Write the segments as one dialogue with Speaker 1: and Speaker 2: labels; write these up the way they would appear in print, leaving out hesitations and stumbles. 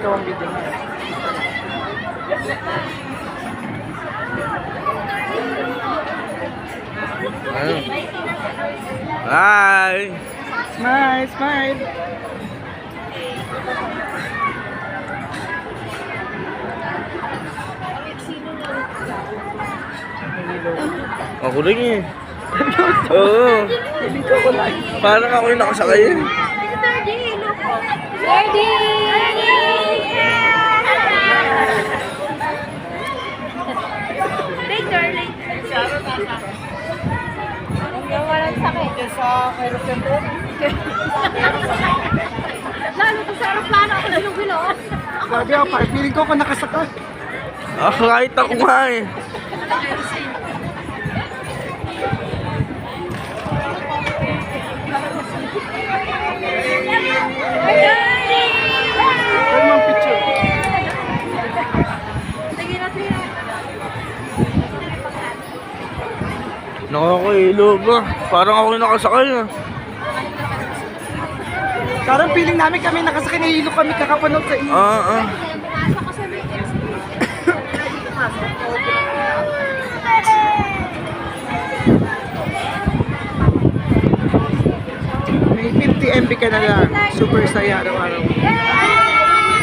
Speaker 1: ikaw ang video mo.
Speaker 2: Hi!
Speaker 1: Smile, smile.
Speaker 2: Ako rin eh. Oo.
Speaker 1: Dito ko lang.
Speaker 2: Parang ako yung nakasakay eh.
Speaker 3: Ready! Later, later. Hanggang walang sakit.
Speaker 1: Sa aeroplane po.
Speaker 3: Lalo to sa aeroplano ako nilugilo.
Speaker 1: Grabe ako, parang feeling ko ako nakasakay.
Speaker 2: Ah, kahit ako nga eh.
Speaker 1: Pero mga picture.
Speaker 3: Sige na, sige na.
Speaker 2: Nakakailo ba? Parang ako yung nakasakay ah.
Speaker 1: Parang feeling namin kami nakasakay, nahihilo kami kakapanood sa iyo.
Speaker 3: Pumasok ko sa may
Speaker 1: May 50 MB ka na lang. Super saya araw-araw.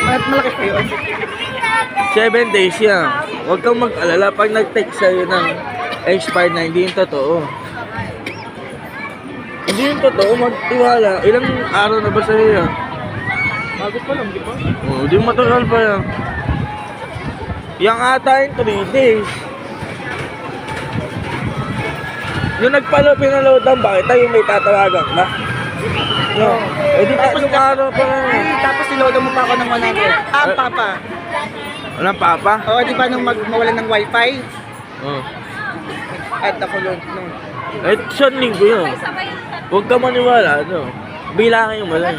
Speaker 1: At malaki pa yun.
Speaker 2: 7 days yan. Huwag kang mag-alala pag nag-text sa'yo ng expired na hindi yung totoo. Hindi yung totoo, magtiwala. Ilang araw na ba sa'yo yan?
Speaker 1: Bago pa lang, di ba?
Speaker 2: Oo, di matagal pa yan. Yang ata yung 3 days. Yung pinaloadan ba kita yung may tatawagan ba? No. Eh di tatlong araw pa lang eh.
Speaker 1: Tapos silodo mo pa ako ng 100. Ah, papa.
Speaker 2: Walang papa?
Speaker 1: Oo, di ba nung mawalan ng wifi?
Speaker 2: Oo.
Speaker 1: At ako nun.
Speaker 2: Eh, saan linggo yun? Huwag ka maniwala, ano? Bilangin mo lang.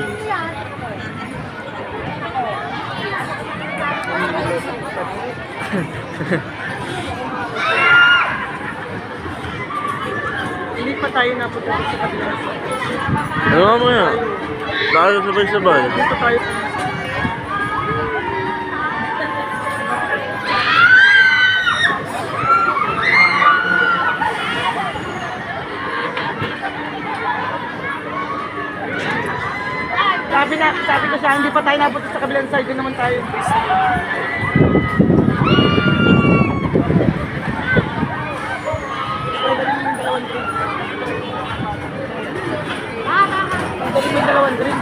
Speaker 1: Hindi pa tayo napunta sa kabila.
Speaker 2: Ano mo yan? Tayo sabay-sabay.
Speaker 1: Dito tayo. Sabi ko siya, hindi pa tayo napunta sa kabilang side, doon naman tayo. Ang dali mo yung dalawang drink.